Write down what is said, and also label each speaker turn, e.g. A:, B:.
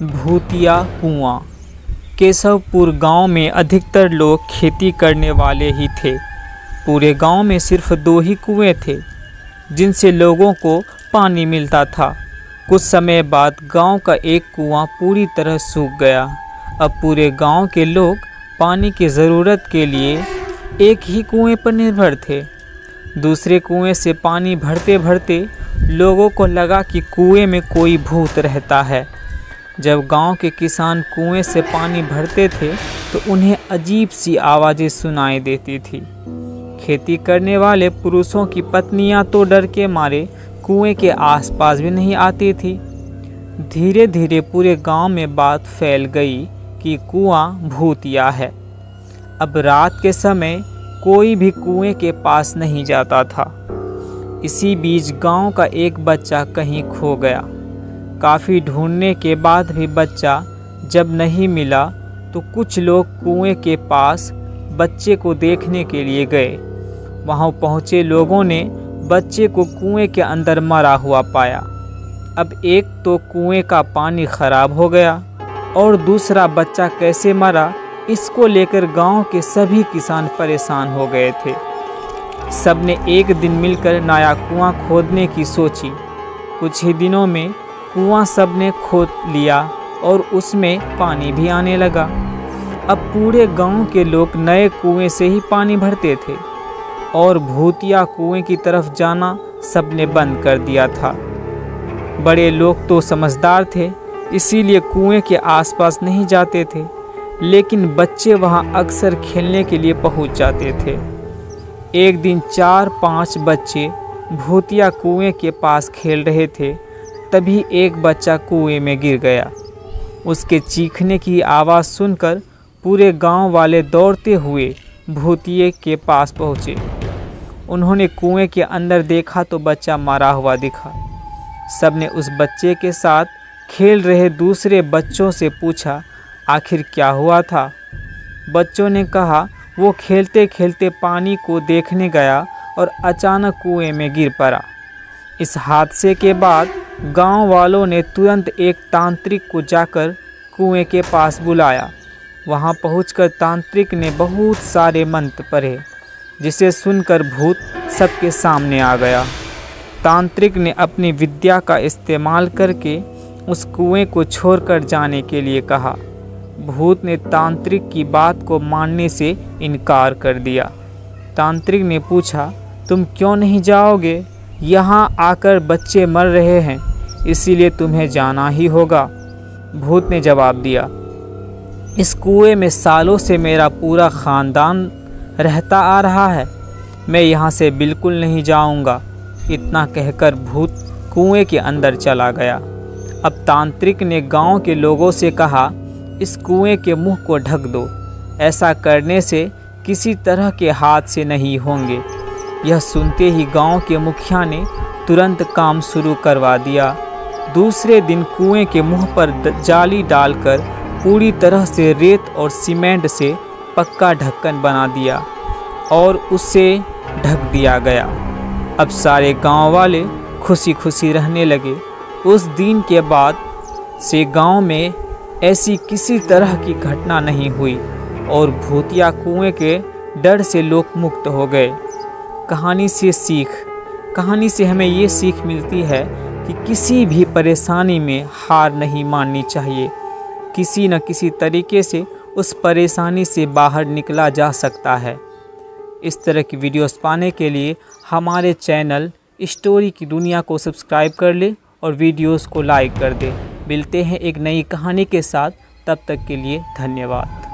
A: भूतिया कुआं। केशवपुर गांव में अधिकतर लोग खेती करने वाले ही थे। पूरे गांव में सिर्फ 2 ही कुएं थे जिनसे लोगों को पानी मिलता था। कुछ समय बाद गांव का एक कुआं पूरी तरह सूख गया। अब पूरे गांव के लोग पानी की ज़रूरत के लिए एक ही कुएं पर निर्भर थे। दूसरे कुएं से पानी भरते भरते लोगों को लगा कि कुएं में कोई भूत रहता है। जब गांव के किसान कुएं से पानी भरते थे तो उन्हें अजीब सी आवाज़ें सुनाई देती थी। खेती करने वाले पुरुषों की पत्नियां तो डर के मारे कुएं के आसपास भी नहीं आती थी। धीरे धीरे पूरे गांव में बात फैल गई कि कुआं भूतिया है। अब रात के समय कोई भी कुएं के पास नहीं जाता था। इसी बीच गांव का एक बच्चा कहीं खो गया। काफ़ी ढूंढने के बाद भी बच्चा जब नहीं मिला तो कुछ लोग कुएं के पास बच्चे को देखने के लिए गए। वहां पहुंचे लोगों ने बच्चे को कुएं के अंदर मरा हुआ पाया। अब एक तो कुएं का पानी खराब हो गया और दूसरा बच्चा कैसे मरा इसको लेकर गांव के सभी किसान परेशान हो गए थे। सबने एक दिन मिलकर नया कुआं खोदने की सोची। कुछ ही दिनों में कुआं सबने खोद लिया और उसमें पानी भी आने लगा। अब पूरे गांव के लोग नए कुएं से ही पानी भरते थे और भूतिया कुएं की तरफ जाना सबने बंद कर दिया था। बड़े लोग तो समझदार थे, इसीलिए कुएं के आसपास नहीं जाते थे, लेकिन बच्चे वहां अक्सर खेलने के लिए पहुंच जाते थे। एक दिन 4-5 बच्चे भूतिया कुएं के पास खेल रहे थे। तभी एक बच्चा कुएं में गिर गया। उसके चीखने की आवाज़ सुनकर पूरे गांव वाले दौड़ते हुए भूतिये के पास पहुँचे। उन्होंने कुएं के अंदर देखा तो बच्चा मरा हुआ दिखा। सबने उस बच्चे के साथ खेल रहे दूसरे बच्चों से पूछा आखिर क्या हुआ था। बच्चों ने कहा वो खेलते खेलते पानी को देखने गया और अचानक कुएं में गिर पड़ा। इस हादसे के बाद गांव वालों ने तुरंत एक तांत्रिक को जाकर कुएं के पास बुलाया। वहां पहुंचकर तांत्रिक ने बहुत सारे मंत्र पढ़े, जिसे सुनकर भूत सबके सामने आ गया। तांत्रिक ने अपनी विद्या का इस्तेमाल करके उस कुएं को छोड़कर जाने के लिए कहा। भूत ने तांत्रिक की बात को मानने से इनकार कर दिया। तांत्रिक ने पूछा तुम क्यों नहीं जाओगे? यहाँ आकर बच्चे मर रहे हैं, इसीलिए तुम्हें जाना ही होगा। भूत ने जवाब दिया इस कुएं में सालों से मेरा पूरा ख़ानदान रहता आ रहा है, मैं यहाँ से बिल्कुल नहीं जाऊँगा। इतना कहकर भूत कुएं के अंदर चला गया। अब तांत्रिक ने गांव के लोगों से कहा इस कुएं के मुंह को ढक दो, ऐसा करने से किसी तरह के हादसे नहीं होंगे। यह सुनते ही गांव के मुखिया ने तुरंत काम शुरू करवा दिया। दूसरे दिन कुएं के मुंह पर जाली डालकर पूरी तरह से रेत और सीमेंट से पक्का ढक्कन बना दिया और उससे ढक दिया गया। अब सारे गांव वाले खुशी खुशी रहने लगे। उस दिन के बाद से गांव में ऐसी किसी तरह की घटना नहीं हुई और भूतिया कुएं के डर से लोग मुक्त हो गए। कहानी से हमें ये सीख मिलती है कि किसी भी परेशानी में हार नहीं माननी चाहिए। किसी न किसी तरीके से उस परेशानी से बाहर निकला जा सकता है। इस तरह की वीडियोस पाने के लिए हमारे चैनल स्टोरी की दुनिया को सब्सक्राइब कर ले और वीडियोस को लाइक कर दे। मिलते हैं एक नई कहानी के साथ, तब तक के लिए धन्यवाद।